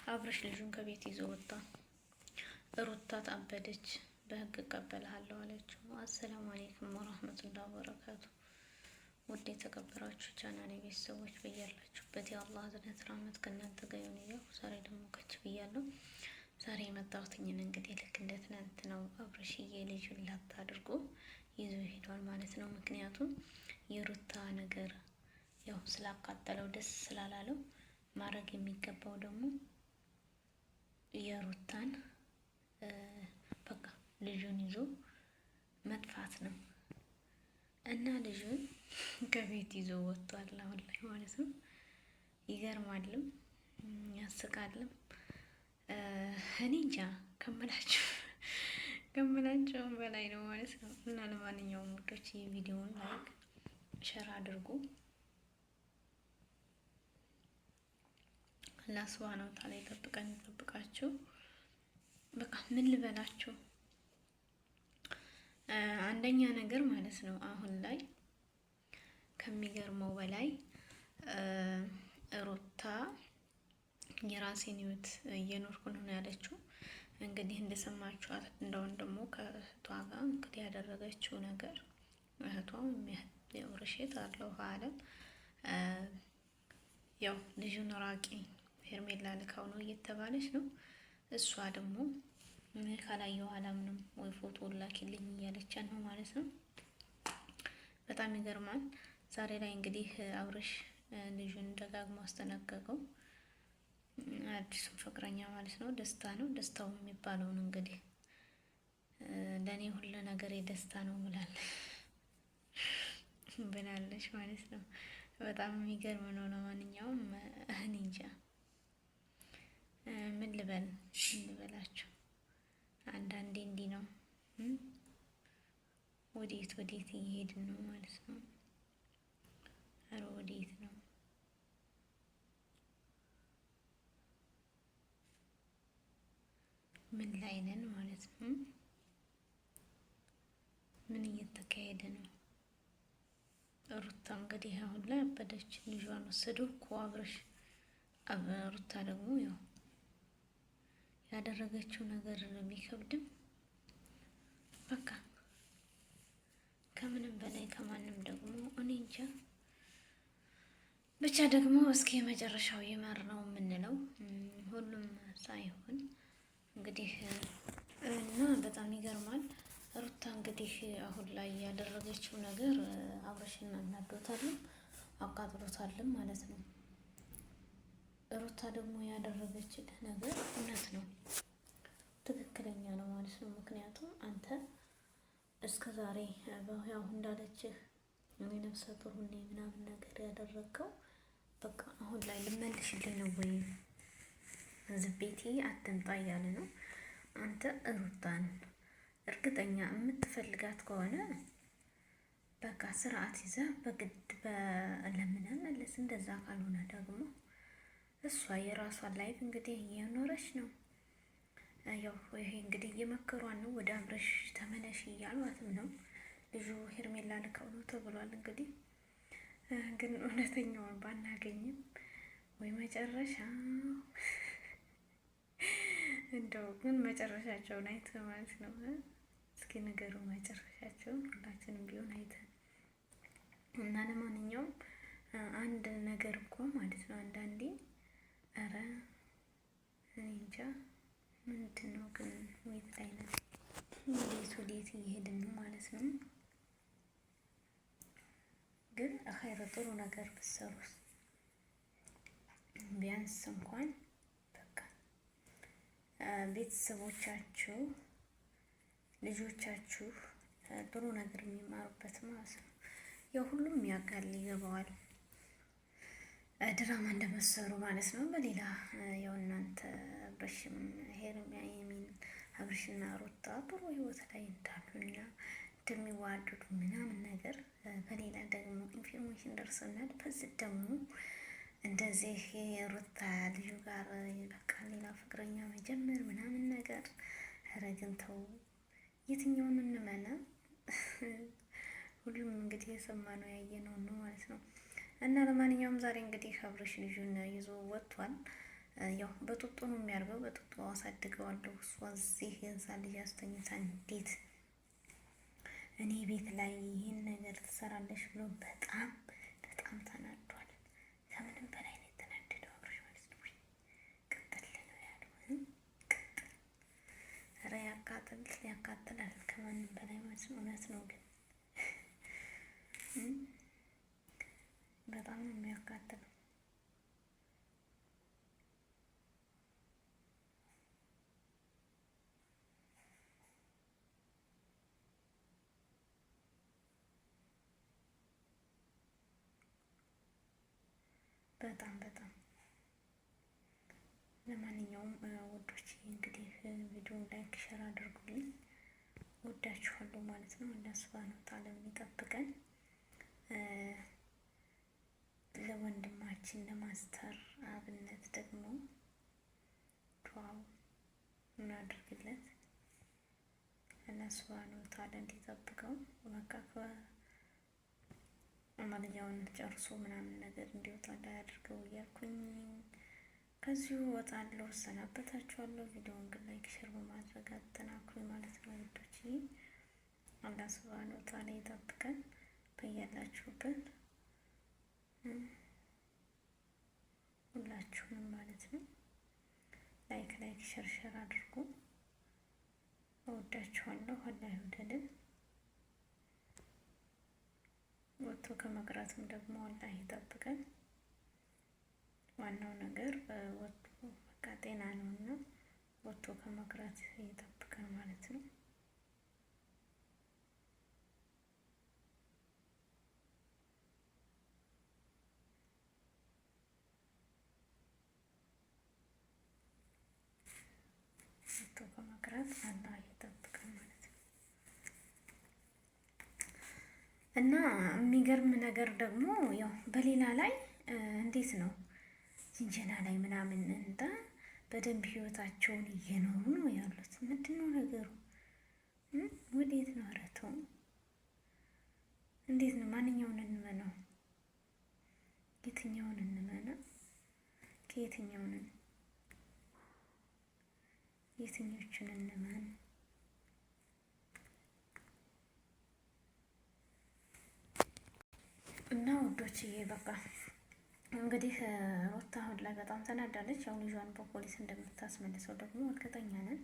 አብርሽ ልጁን ከቤት ይዞ ወጣ። ሩታ ታበደች። በህግ እቀበልሃለሁ አለችው። አሰላሙ አሌይኩም ወራህመቱላሂ ወበረካቱ። ውድ የተከበራችሁ ቻናሌ ቤተሰቦች በያላችሁበት የአላህ እዝነት ራህመት ከእናንተ ጋር ይሁን እያልኩ ዛሬ ደግሞ ከች ብያለሁ። ዛሬ የመጣሁትኝን እንግዲህ ልክ እንደ ትናንት ነው። አብርሽዬ ልጁን ላታ አድርጎ ይዞ ሄዷል ማለት ነው። ምክንያቱም የሩታ ነገር ያው ስላቃጠለው ደስ ስላላለው ማድረግ የሚገባው ደግሞ የሩታን በቃ ልጁን ይዞ መጥፋት ነው እና ልጁን ከቤት ይዞ ወጥቷል አሁን ላይ ማለት ነው። ይገርማልም ያስቃልም። እኔ እንጃ ከምላቸውም በላይ ነው ማለት ነው። እና ለማንኛውም ውዶች የቪዲዮውን ላይክ ሸር አድርጉ። አላህ ሱብሃነሁ ወተዓላ ይጠብቀን ይጠብቃችሁ። በቃ ምን ልበላችሁ፣ አንደኛ ነገር ማለት ነው አሁን ላይ ከሚገርመው በላይ ሩታ የራሴን ህይወት እየኖርኩ ነው ያለችው። እንግዲህ እንደሰማችኋት እንደውን ደግሞ ከእህቷ ጋር እንግዲህ ያደረገችው ነገር እህቷም የውርሽት አለው አለም ያው ልጁን ራቂ ሄርሜላ ልካው ነው እየተባለች ነው። እሷ ደግሞ ካላየው አላምንም ወይ ፎቶ ላኪልኝ እያለቻት ነው ማለት ነው። በጣም ይገርማል። ዛሬ ላይ እንግዲህ አብርሽ ልጁን ደጋግሞ አስጠነቀቀው። አዲሱን ፍቅረኛ ማለት ነው። ደስታ ነው ደስታው የሚባለውን እንግዲህ ለእኔ ሁሉ ነገር የደስታ ነው ብላለች ማለት ነው። በጣም የሚገርም ነው። ለማንኛውም እኔ እንጃ ምን ልበላችሁ፣ አንዳንዴ እንዲህ ነው። ወዴት እየሄድን ነው ማለት ነው። ኧረ ወዴት ነው? ምን ላይ ነን ማለት ነው? ምን እየተካሄደ ነው? ሩታ እንግዲህ አሁን ላይ አበደች። ልጇን ወሰደው እኮ አብርሽ። ሩታ ደግሞ ያው ያደረገችው ነገር ቢከብድም በቃ ከምንም በላይ ከማንም ደግሞ እኔ እንጃ ብቻ ደግሞ እስኪ የመጨረሻው ይመር ነው የምንለው። ሁሉም ሳይሆን እንግዲህ እና በጣም ይገርማል። ሩታ እንግዲህ አሁን ላይ ያደረገችው ነገር አብርሽን አናዶታልም አቃጥሎታልም ማለት ነው። ሩታ ደግሞ ያደረገችልህ ነገር እውነት ነው፣ ትክክለኛ ነው ማለት ነው። ምክንያቱም አንተ እስከ ዛሬ ያው እንዳለችህ እኔ ነፍሰ ጡር ሁኔ ምናምን ነገር ያደረግከው በቃ አሁን ላይ ልመልሽልኝ ነው ወይ ዝቤቴ አትምጣ እያለ ነው። አንተ ሩታን እርግጠኛ የምትፈልጋት ከሆነ በቃ ስርዓት ይዘህ በግድ በለምነ መለስ። እንደዛ ካልሆነ ደግሞ እሷ የራሷን ላይፍ እንግዲህ እየኖረች ነው። ያው ይሄ እንግዲህ እየመከሯን ነው። ወደ አብርሽ ተመለሽ እያሏትም ነው። ልጁ ሄርሜላ ልከው ነው ተብሏል። እንግዲህ ግን እውነተኛውን ባናገኝም ወይ መጨረሻ እንደው ግን መጨረሻቸውን አይተን ማለት ነው። እስኪ ነገሩ መጨረሻቸውን ሁላችንም ቢሆን አይተን እና ለማንኛውም አንድ ነገር እኮ ማለት ነው አንዳንዴ ኧረ እኔ እንጃ ምንድን ነው ግን ወይት ላይ ነው ወዴት እየሄድን ነው ማለት ነው። ግን ኸይረ ጥሩ ነገር ብትሰሩት ቢያንስ እንኳን በቃ ቤተሰቦቻችሁ ልጆቻችሁ ጥሩ ነገር የሚማሩበት ማለት ነው። የሁሉም ያውቃል ይገባዋል ድራማ እንደመሰሩ ማለት ነው። በሌላ ያው እናንተ አብርሽም ሄርሜላ አብርሽና ሩታ ጥሩ ህይወት ላይ እንዳሉና እንደሚዋደዱ ምናምን ነገር በሌላ ደግሞ ኢንፎርሜሽን ደርሰናል። በዚህ ደግሞ እንደዚህ የሩታ ልጁ ጋር በቃ ሌላ ፍቅረኛ መጀመር ምናምን ነገር ረግን ተው፣ የትኛውን እንመና? ሁሉም እንግዲህ የሰማነው ያየነው ነው ማለት ነው። እና ለማንኛውም ዛሬ እንግዲህ አብርሽ ልጁን ይዞ ወጥቷል። ያው በጡጦ ነው የሚያርገው። በጡጦ አሳድገዋለሁ። እሷ እዚህ የዛ ልጅ አስተኝታ እንዴት እኔ ቤት ላይ ይህን ነገር ትሰራለች ብሎ በጣም በጣም ተናዷል። ከምንም በላይ ነው የተናደደው አብርሽ ማለት ነው። ቅጥል ነው ያለው። ቅጥል ኧረ ያቃጥል ያቃጥላል ከማንም በላይ ማለት ነው። እውነት ነው ግን በጣም ነው የሚያቃጥለው። በጣም በጣም ለማንኛውም ወዶች እንግዲህ ቪዲዮን ላይክ ሸር አድርጉልኝ። ወዳችኋለሁ ማለት ነው። አላህ ሱብሃነሁ ወተዓላ የሚጠብቀን ለወንድማችን ለማስተር አብነት ደግሞ ዱዓው እናድርግለት። አላህ ሱብሃነሁ ወተዓላ እንዲጠብቀው በቃ አማርኛውን ጨርሶ ምናምን ነገር እንዲወጣ እንዳያደርገው እያልኩኝ ከዚሁ ወጣለሁ። ሰናበታችኋለሁ። ቪዲዮውን ግን ላይክ ሼር በማድረግ አጠናክሩኝ ማለት ነው ውዶች። አላህ ሱብሃነሁ ወተዓላ ይጠብቀን በያላችሁበት ሁላችሁንም ማለት ነው። ላይክ ሼር ሼር አድርጉ። እወዳችኋለሁ። አላህ ይውደድን። ወጥቶ ከመቅረትም ደግሞ አላህ ይጠብቀን። ዋናው ነገር ወጥቶ በቃ ጤና ነውና ወጥቶ ከመቅረት ይጠብቀን ማለት ነው። ወጥቶ ከመቅረት አላህ ይጠብቀን ማለት ነው። እና የሚገርም ነገር ደግሞ ያው በሌላ ላይ እንዴት ነው ጅንጀና ላይ ምናምን እንዳ በደንብ ህይወታቸውን እየኖሩ ነው ያሉት። ምንድን ነው ነገሩ? ወዴት ነው? ኧረ ተው! እንዴት ነው? ማንኛውን እንመነው? የትኛውን እንመነው? ከየትኛውን የትኞቹን እንመን? እና ውዶችዬ በቃ እንግዲህ ሩታ አሁን ላይ በጣም ተናዳለች። ያው ልጇን በፖሊስ እንደምታስመልሰው ደግሞ እርግጠኛ ነን።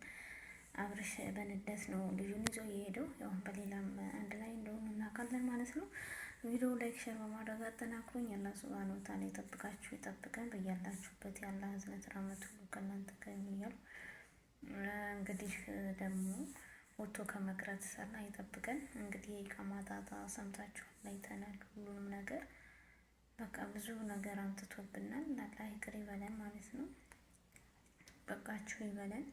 አብርሽ በንዴት ነው ልጁን ይዞ የሄደው። ያው በሌላም አንድ ላይ እንደሆኑ እናውቃለን ማለት ነው። ቪዲዮ ላይክ ሼር በማድረግ አጠናክሩኝ። አላህ ሱብሃነሁ ወተዓላ ይጠብቃችሁ ይጠብቀን። በያላችሁበት ያለ ህዝነት ራመቱ ከእናንተ ጋር ይሁን እያሉ እንግዲህ ደግሞ ወጥቶ ከመቅረት ሰላ ይጠብቀን። እንግዲህ የኢቃማ ጣጣ ሰምታችኋል፣ አይተናል ሁሉንም ነገር በቃ ብዙ ነገር አምጥቶብናል። አላህ ይቅር ይበለን ማለት ነው። በቃችሁ ይበለን።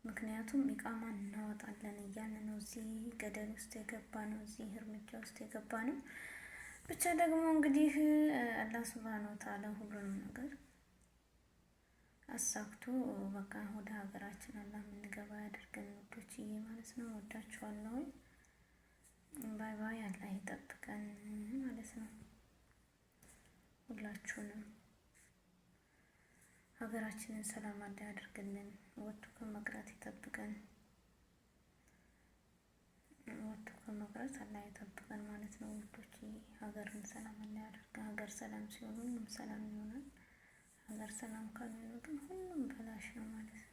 ምክንያቱም ኢቃማ እናወጣለን እያልን ነው እዚህ ገደል ውስጥ የገባ ነው፣ እዚህ እርምጃ ውስጥ የገባ ነው። ብቻ ደግሞ እንግዲህ አላህ ሱብሃነሁ ወተዓላ ሁሉንም ነገር አሳክቶ በቃ ወደ ሀገራችን አላህ የምንገባ ያደርገን ውዶችዬ ማለት ነው። ወዳችኋለሁ። ባይ ባይ። አላህ ይጠብቀን ማለት ነው። ሁላችሁንም ሀገራችንን ሰላም አላህ ያደርግልን። ወጥቶ ከመቅረት ይጠብቀን። ወጥቶ ከመቅረት አላህ ይጠብቀን ማለት ነው ውዶችዬ። ሀገርን ሰላም አላህ ያደርገን። ሀገር ሰላም ሲሆን ሁሉም ሰላም ይሆናል። ሀገር ሰላም ካልሆነ ግን ሁሉም በላሽ ነው ማለት ነው።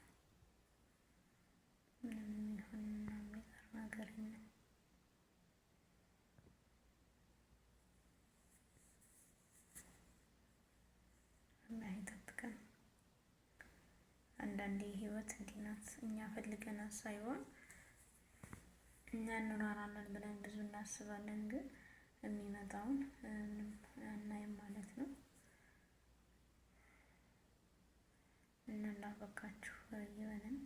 ምንም የሚሆንና የሚቀር ነገር የለም። አላህ ይጠብቀን። አንዳንዴ ህይወት እንዲህ ናት። እኛ ፈልገናት ሳይሆን እኛ እንኖራለን ብለን ብዙ እናስባለን፣ ግን የሚመጣውን አናይም ማለት ነው። እናላ በቃችሁ ይበለን።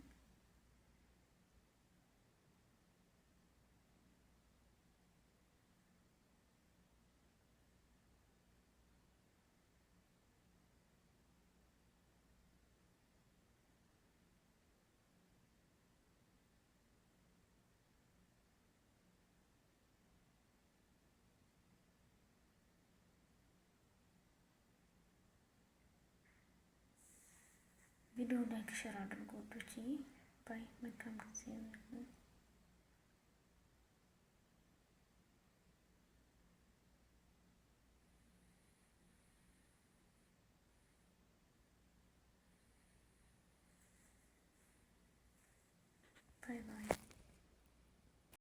ቪዲዮ ላይክ ሸር አድርጉ ወዶችዬ። ባይ መልካም ጊዜ